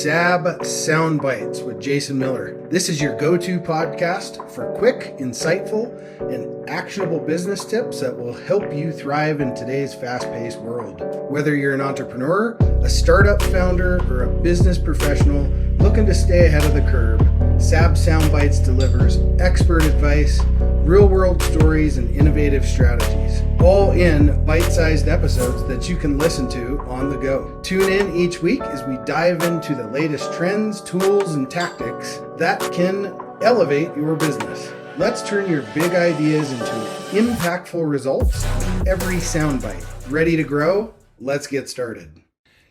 SAB Sound Bites with Jason Miller. This is your go-to podcast for quick, insightful, and actionable business tips that will help you thrive in today's fast-paced world. Whether you're an entrepreneur, a startup founder, or a business professional looking to stay ahead of the curve, SAB Sound Bites delivers expert advice, real-world stories, and innovative strategies, all in bite-sized episodes that you can listen to on the go. Tune in each week as we dive into the latest trends, tools, and tactics that can elevate your business. Let's turn your big ideas into impactful results every soundbite. Ready to grow? Let's get started.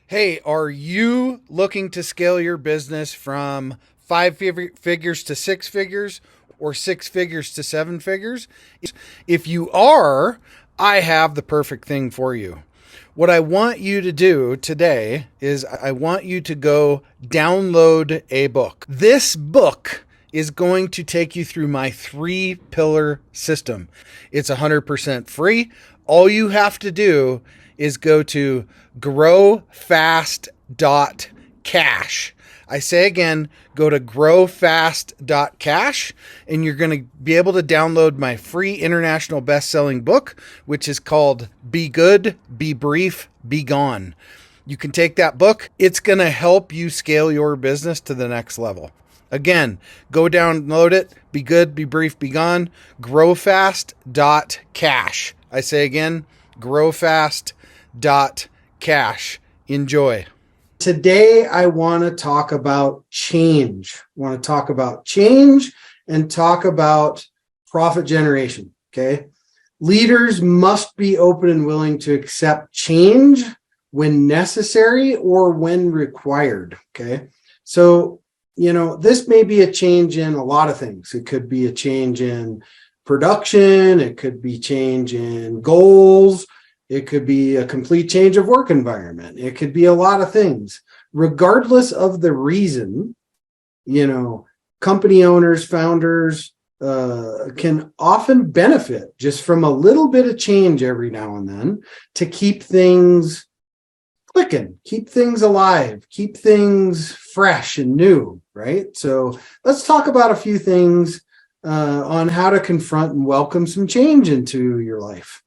Hey, are you looking to scale your business from 5 figures to 6 figures or 6 figures to 7 figures? If you are, I have the perfect thing for you. What I want you to do today is I want you to go download a book. This book is going to take you through my 3-pillar system. It's 100% free. All you have to do is go to growfast.cash. I say again, go to growfast.cash and you're going to be able to download my free international best-selling book, which is called Be Good, Be Brief, Be Gone. You can take that book. It's going to help you scale your business to the next level. Again, go download it. Be good, be brief, be gone. Growfast.cash. I say again, growfast.cash. Enjoy. Today, I want to talk about change. I want to talk about change and talk about profit generation. Okay. Leaders must be open and willing to accept change when necessary or when required. Okay. So, this may be a change in a lot of things. It could be a change in production. It could be change in goals. It could be a complete change of work environment. It could be a lot of things. Regardless of the reason, company owners, founders can often benefit just from a little bit of change every now and then to keep things clicking, keep things alive, keep things fresh and new, right? So let's talk about a few things on how to confront and welcome some change into your life.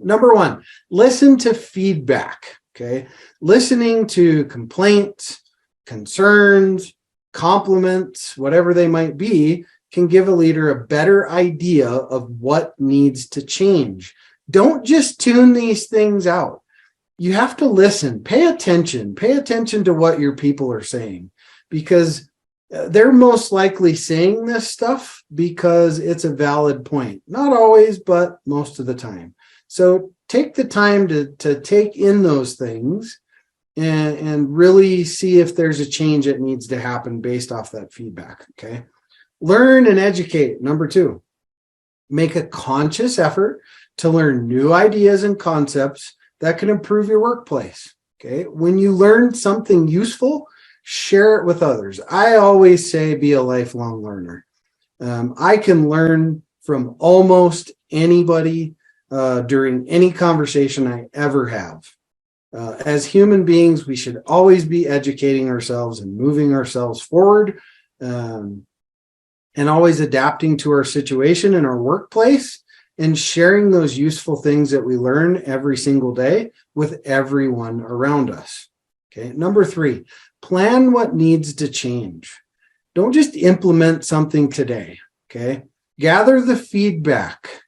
Number 1, listen to feedback, okay? Listening to complaints, concerns, compliments, whatever they might be, can give a leader a better idea of what needs to change. Don't just tune these things out. You have to listen, pay attention to what your people are saying, because they're most likely saying this stuff because it's a valid point. Not always, but most of the time. So take the time to take in those things and really see if there's a change that needs to happen based off that feedback, okay? Learn and educate. Number 2, make a conscious effort to learn new ideas and concepts that can improve your workplace, okay? When you learn something useful, share it with others. I always say be a lifelong learner. I can learn from almost anybody during any conversation I ever have. As human beings, we should always be educating ourselves and moving ourselves forward, and always adapting to our situation in our workplace and sharing those useful things that we learn every single day with everyone around us. Okay. Number 3, plan what needs to change. Don't just implement something today. Okay. Gather the feedback.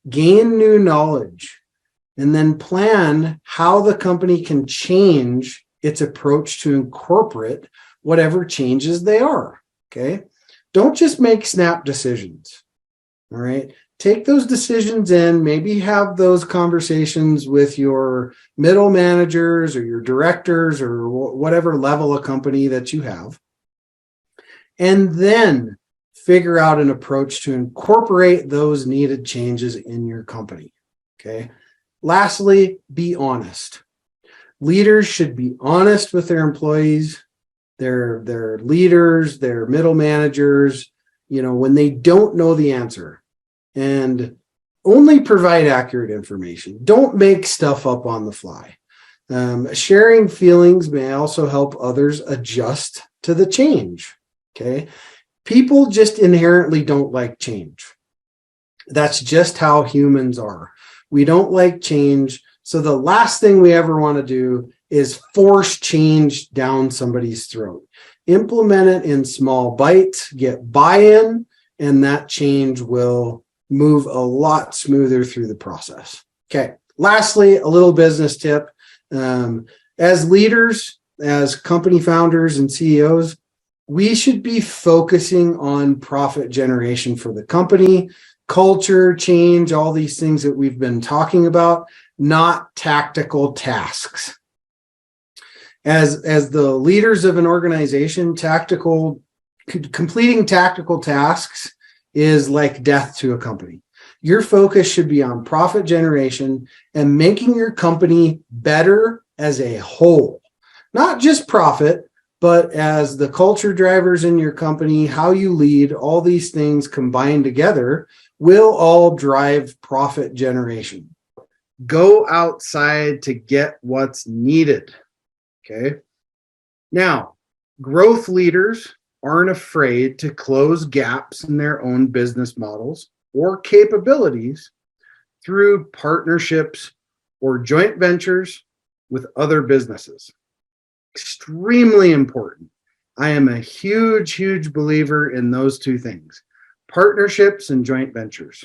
Gain new knowledge, and then plan how the company can change its approach to incorporate whatever changes they are, okay? Don't just make snap decisions, all right? Take those decisions in, maybe have those conversations with your middle managers or your directors or whatever level of company that you have, and then figure out an approach to incorporate those needed changes in your company, okay? Lastly, be honest. Leaders should be honest with their employees, their leaders, their middle managers, when they don't know the answer, and only provide accurate information. Don't make stuff up on the fly. Sharing feelings may also help others adjust to the change. Okay. People just inherently don't like change. That's just how humans are. We don't like change. So the last thing we ever want to do is force change down somebody's throat. Implement it in small bites, get buy-in, and that change will move a lot smoother through the process. Okay. Lastly, a little business tip. As leaders, as company founders and CEOs, we should be focusing on profit generation for the company, culture, change, all these things that we've been talking about, not tactical tasks. As the leaders of an organization, completing tactical tasks is like death to a company. Your focus should be on profit generation and making your company better as a whole. Not just profit, but as the culture drivers in your company, how you lead, all these things combined together will all drive profit generation. Go outside to get what's needed. Okay. Now, growth leaders aren't afraid to close gaps in their own business models or capabilities through partnerships or joint ventures with other businesses. Extremely important. I am a huge, huge believer in those two things, partnerships and joint ventures.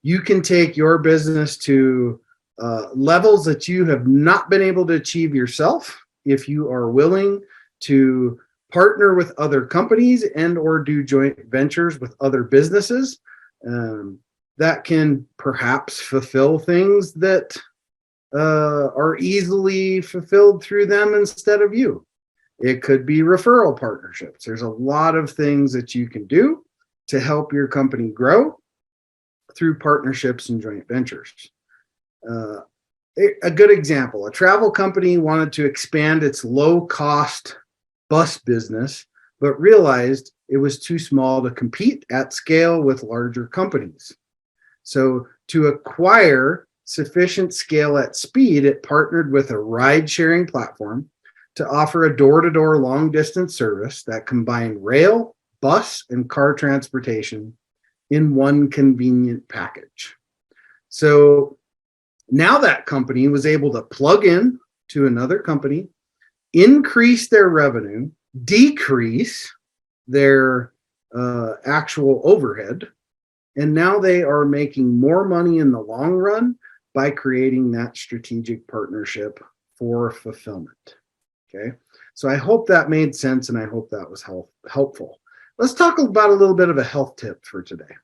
You can take your business to levels that you have not been able to achieve yourself if you are willing to partner with other companies and or do joint ventures with other businesses that can perhaps fulfill things that are easily fulfilled through them instead of you. It could be referral partnerships. There's a lot of things that you can do to help your company grow through partnerships and joint ventures. A good example, a travel company wanted to expand its low-cost bus business, but realized it was too small to compete at scale with larger companies. So to acquire sufficient scale at speed, it partnered with a ride-sharing platform to offer a door-to-door long-distance service that combined rail, bus, and car transportation in one convenient package. So now that company was able to plug in to another company, increase their revenue, decrease their actual overhead, and now they are making more money in the long run by creating that strategic partnership for fulfillment. Okay, so I hope that made sense and I hope that was helpful. Let's talk about a little bit of a health tip for today.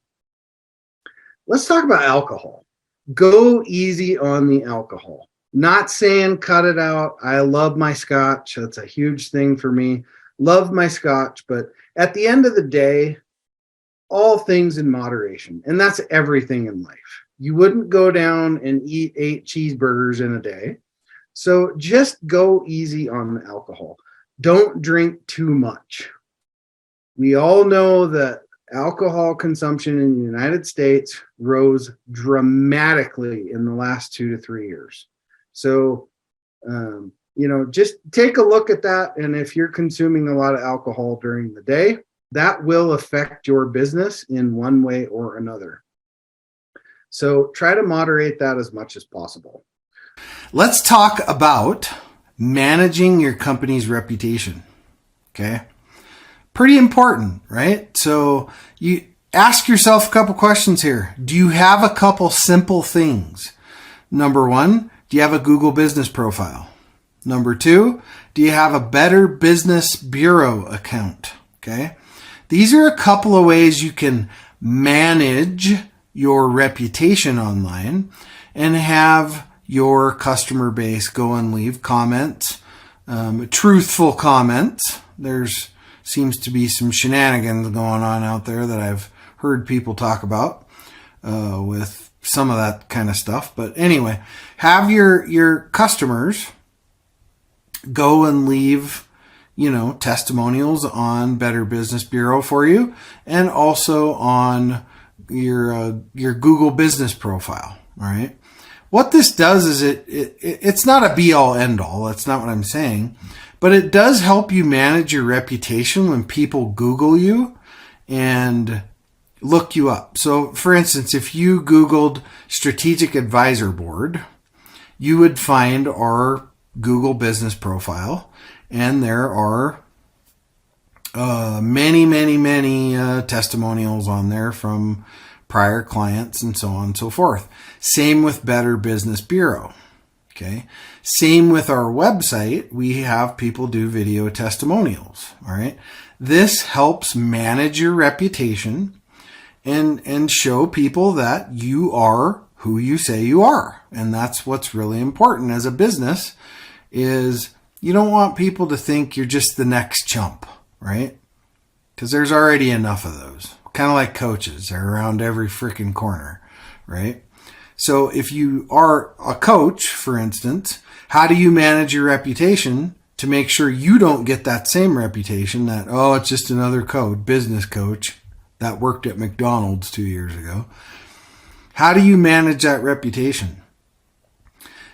Let's talk about alcohol. Go easy on the alcohol. Not saying cut it out. I love my scotch. That's a huge thing for me. Love my scotch, but at the end of the day, all things in moderation. And that's everything in life. You wouldn't go down and eat 8 cheeseburgers in a day. So just go easy on the alcohol. Don't drink too much. We all know that alcohol consumption in the United States rose dramatically in the last 2 to 3 years. So, just take a look at that. And if you're consuming a lot of alcohol during the day, that will affect your business in one way or another. So try to moderate that as much as possible. Let's talk about managing your company's reputation. Okay. Pretty important, right? So you ask yourself a couple questions here. Do you have a couple simple things? Number 1, do you have a Google business profile? Number 2, do you have a Better Business Bureau account? Okay. These are a couple of ways you can manage your reputation online and have your customer base go and leave comments, truthful comments. There's seems to be some shenanigans going on out there that I've heard people talk about with some of that kind of stuff. But anyway, have your customers go and leave, testimonials on Better Business Bureau for you, and also on your Google business profile. All right. what this does is it's not a be all end all. That's not what I'm saying, but it does help you manage your reputation when people Google you and look you up. So for instance, if you Googled Strategic Advisor Board, you would find our Google business profile, and there are many testimonials on there from prior clients and so on and so forth. Same with Better Business Bureau. Okay. Same with our website. We have people do video testimonials. All right. This helps manage your reputation and show people that you are who you say you are. And that's what's really important as a business, is you don't want people to think you're just the next chump, right? Because there's already enough of those. Kind of like coaches. They're around every freaking corner, right? So if you are a coach, for instance, how do you manage your reputation to make sure you don't get that same reputation that, oh, it's just another business coach that worked at McDonald's 2 years ago? How do you manage that reputation?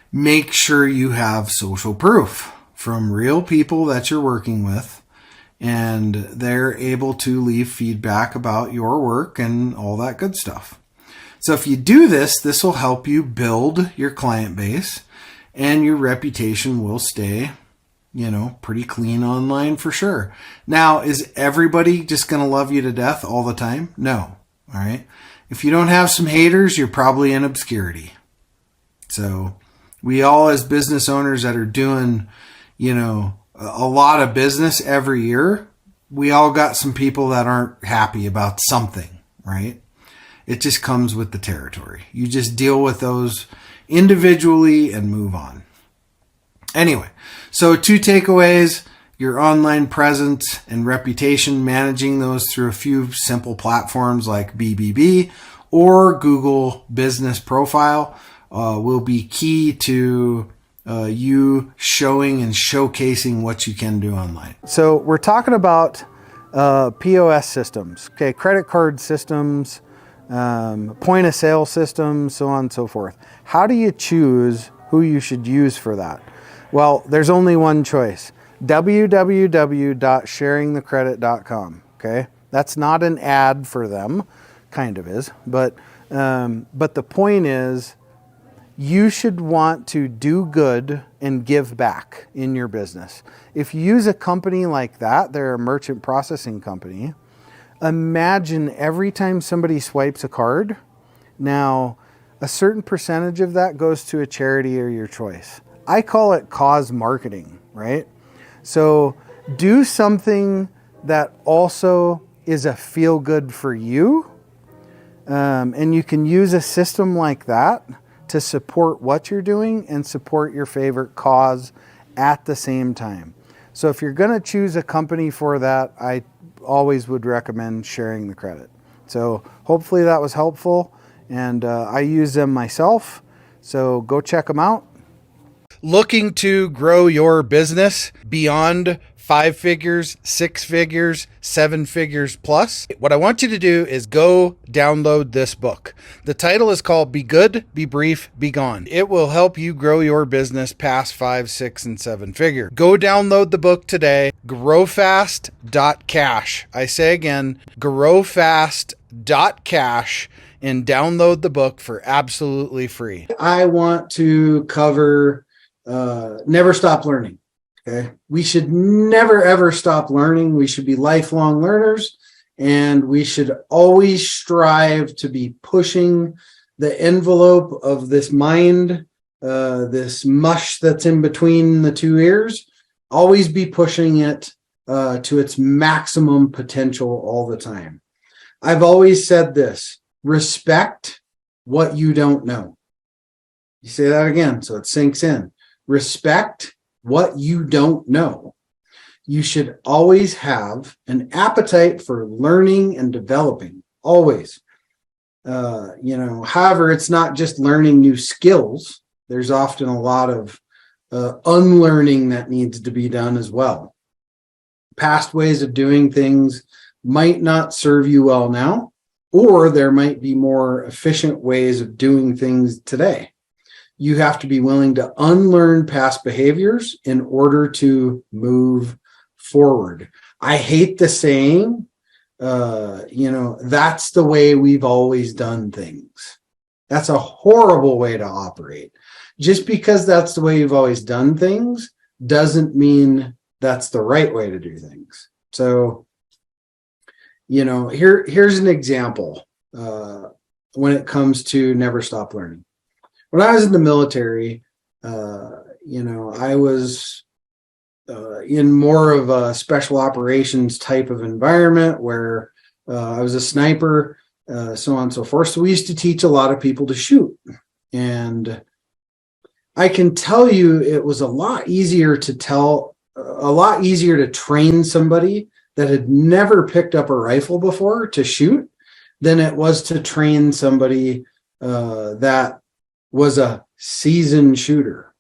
Make sure you have social proof from real people that you're working with, and they're able to leave feedback about your work and all that good stuff. So if you do this, this will help you build your client base, and your reputation will stay, pretty clean online for sure. Now, is everybody just going to love you to death all the time? No. All right. If you don't have some haters, you're probably in obscurity. So we all, as business owners that are doing, a lot of business every year, we all got some people that aren't happy about something, right? It just comes with the territory. You just deal with those individually and move on. Anyway, so 2 takeaways: your online presence and reputation, managing those through a few simple platforms like BBB or Google Business Profile will be key to you showing and showcasing what you can do online. So we're talking about POS systems, okay, credit card systems, point of sale systems, so on and so forth. How do you choose who you should use for that? Well, there's only one choice: www.sharingthecredit.com. Okay, that's not an ad for them, kind of is, but the point is, you should want to do good and give back in your business. If you use a company like that, they're a merchant processing company. Imagine every time somebody swipes a card, now a certain percentage of that goes to a charity or your choice. I call it cause marketing, right? So do something that also is a feel good for you. And you can use a system like that to support what you're doing and support your favorite cause at the same time. So if you're going to choose a company for that, I always would recommend Sharing the Credit. So hopefully that was helpful, and I use them myself. So go check them out. Looking to grow your business beyond 5 figures, 6 figures, 7 figures plus? What I want you to do is go download this book. The title is called Be Good, Be Brief, Be Gone. It will help you grow your business past 5, 6, and 7 figure. Go download the book today. Growfast.cash. I say again, growfast.cash, and download the book for absolutely free. I want to cover never stop learning. Okay. We should never, ever stop learning. We should be lifelong learners, and we should always strive to be pushing the envelope of this mind, this mush that's in between the 2 ears, always be pushing it to its maximum potential all the time. I've always said this: respect what you don't know. You say that again so it sinks in. Respect what you don't know. You should always have an appetite for learning and developing, always. However, it's not just learning new skills. There's often a lot of unlearning that needs to be done as well. Past ways of doing things might not serve you well now, or there might be more efficient ways of doing things today. you have to be willing to unlearn past behaviors in order to move forward. I hate the saying, that's the way we've always done things. That's a horrible way to operate. Just because that's the way you've always done things doesn't mean that's the right way to do things. So, here's an example when it comes to never stop learning. When I was in the military, I was in more of a special operations type of environment where I was a sniper, so on and so forth. So we used to teach a lot of people to shoot. And I can tell you it was a lot easier to train somebody that had never picked up a rifle before to shoot than it was to train somebody that was a seasoned shooter.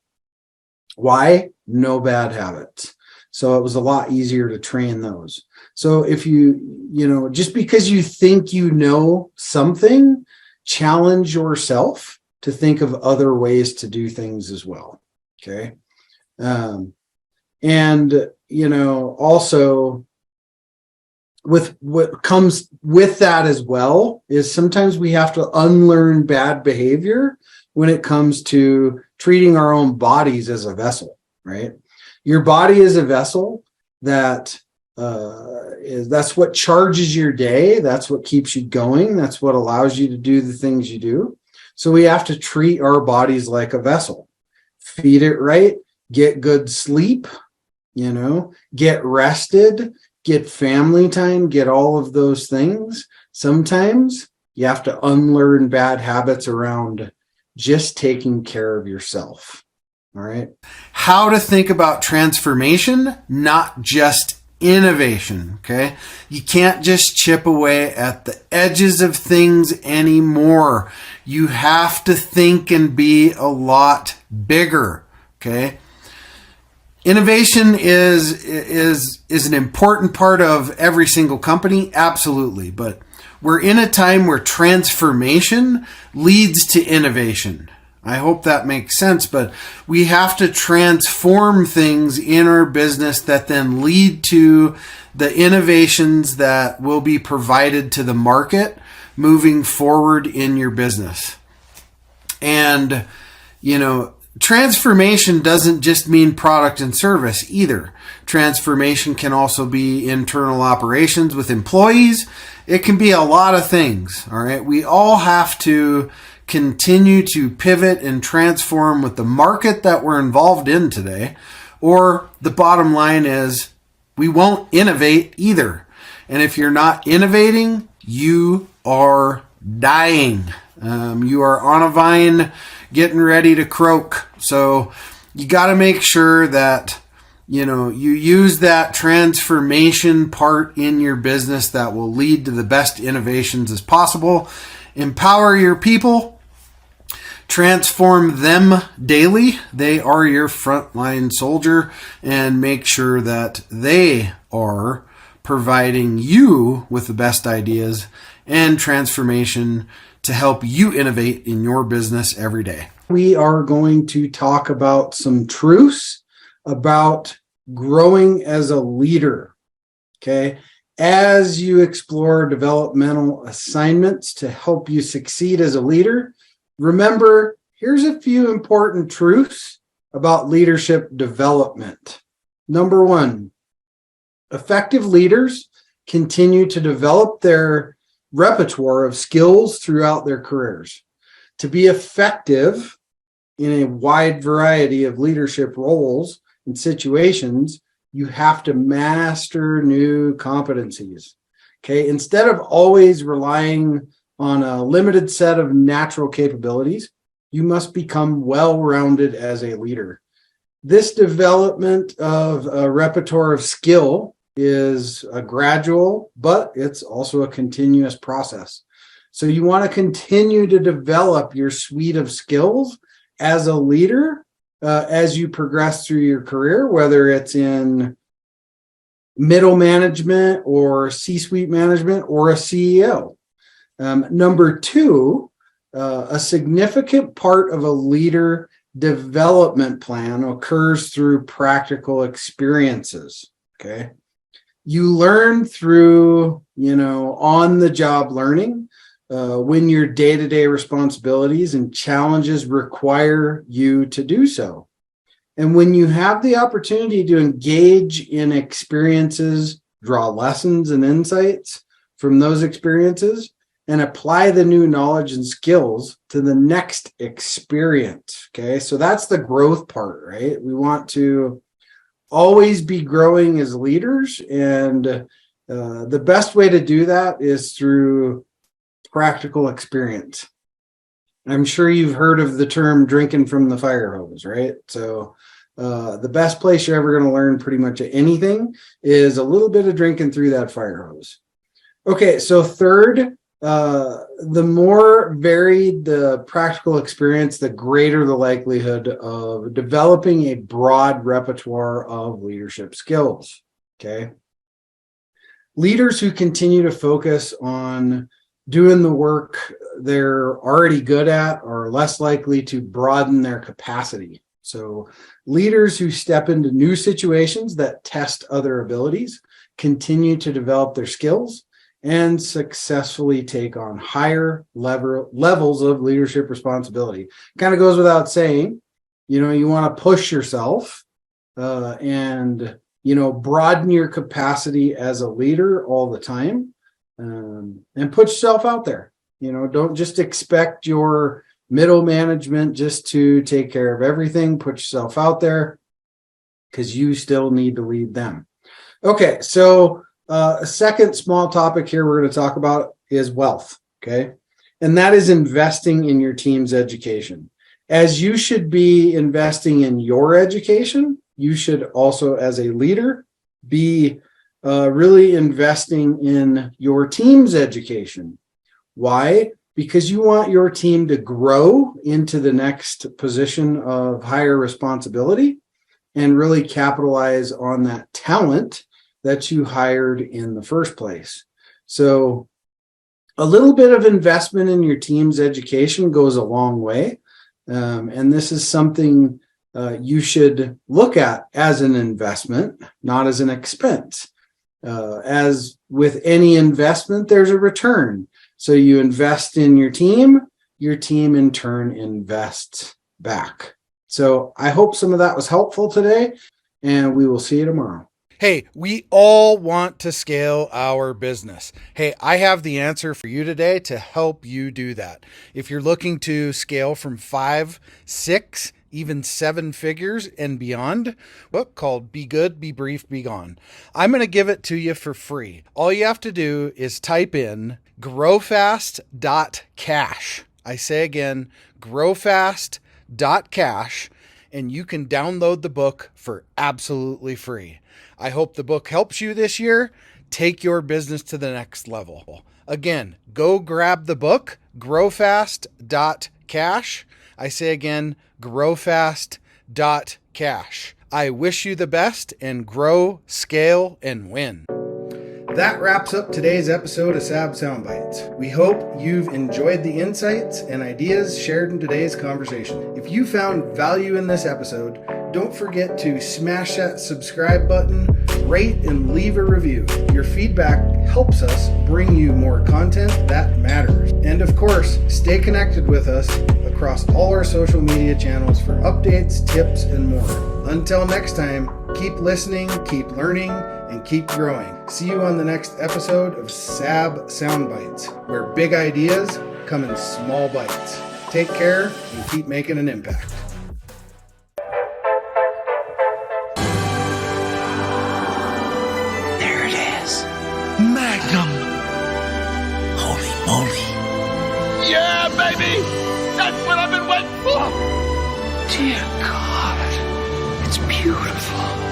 Why? No bad habits. So it was a lot easier to train those. So if just because you think you know something, challenge yourself to think of other ways to do things as well. Okay. Also with what comes with that as well is sometimes we have to unlearn bad behavior when it comes to treating our own bodies as a vessel, right? Your body is a vessel that's what charges your day. That's what keeps you going. That's what allows you to do the things you do. So we have to treat our bodies like a vessel, feed it right, get good sleep, get rested, get family time, get all of those things. Sometimes you have to unlearn bad habits around just taking care of yourself. All right. How to think about transformation, not just innovation. Okay. You can't just chip away at the edges of things anymore. You have to think and be a lot bigger. Okay. Innovation is an important part of every single company. Absolutely. But we're in a time where transformation leads to innovation. I hope that makes sense, but we have to transform things in our business that then lead to the innovations that will be provided to the market moving forward in your business. And, transformation doesn't just mean product and service either. Transformation can also be internal operations with employees. It can be a lot of things. All right. We all have to continue to pivot and transform with the market that we're involved in today. Or the bottom line is we won't innovate either. And if you're not innovating, you are dying. You are on a vine getting ready to croak. So you got to make sure that you use that transformation part in your business that will lead to the best innovations as possible. Empower your people. Transform them daily. They are your frontline soldier, and make sure that they are providing you with the best ideas and transformation to help you innovate in your business every day. We are going to talk about some truths about growing as a leader. Okay. As you explore developmental assignments to help you succeed as a leader, remember, here's a few important truths about leadership development. Number one, effective leaders continue to develop their repertoire of skills throughout their careers. To be effective in a wide variety of leadership roles and situations, you have to master new competencies. Okay, instead of always relying on a limited set of natural capabilities, you must become well-rounded as a leader. This development of a repertoire of skill is a gradual, but it's also a continuous process. So you want to continue to develop your suite of skills as a leader as you progress through your career, whether it's in middle management or C-suite management or a CEO. Number two, a significant part of a leader development plan occurs through practical experiences. Okay. You learn through, on the job learning when your day-to-day responsibilities and challenges require you to do so. And when you have the opportunity to engage in experiences, draw lessons and insights from those experiences, and apply the new knowledge and skills to the next experience. Okay, so that's the growth part, right? We want to always be growing as leaders, and the best way to do that is through practical experience. I'm sure you've heard of the term drinking from the fire hose, right? So the best place you're ever going to learn pretty much anything is a little bit of drinking through that fire hose. Okay, so third, the more varied the practical experience, the greater the likelihood of developing a broad repertoire of leadership skills. Okay. Leaders who continue to focus on doing the work they're already good at are less likely to broaden their capacity. So leaders who step into new situations that test other abilities continue to develop their skills and successfully take on higher levels of leadership responsibility. Kind of goes without saying, you want to push yourself and, broaden your capacity as a leader all the time, and put yourself out there. Don't just expect your middle management just to take care of everything. Put yourself out there because you still need to lead them. Okay, so a second small topic here we're going to talk about is wealth, okay? And that is investing in your team's education. As you should be investing in your education, you should also, as a leader, be really investing in your team's education. Why? Because you want your team to grow into the next position of higher responsibility and really capitalize on that talent that you hired in the first place. So a little bit of investment in your team's education goes a long way. And this is something you should look at as an investment, not as an expense. As with any investment, there's a return. So you invest in your team in turn invests back. So I hope some of that was helpful today, and we will see you tomorrow. Hey, we all want to scale our business. Hey, I have the answer for you today to help you do that. If you're looking to scale from 5, 6, even 7 figures and beyond, book called Be Good, Be Brief, Be Gone. I'm going to give it to you for free. All you have to do is type in growfast.cash. I say again, growfast.cash, and you can download the book for absolutely free. I hope the book helps you this year. Take your business to the next level. Again, go grab the book, growfast.cash. I say again, growfast.cash. I wish you the best and grow, scale, and win. That wraps up today's episode of SAB Sound Bites. We hope you've enjoyed the insights and ideas shared in today's conversation. If you found value in this episode, don't forget to smash that subscribe button, rate, and leave a review. Your feedback helps us bring you more content that matters. And of course, stay connected with us across all our social media channels for updates, tips, and more. Until next time, keep listening, keep learning, and keep growing. See you on the next episode of SAB Sound Bites, where big ideas come in small bites. Take care and keep making an impact. There it is. Magnum. Holy moly. Yeah, baby! That's what I've been waiting for! Dear God. It's beautiful.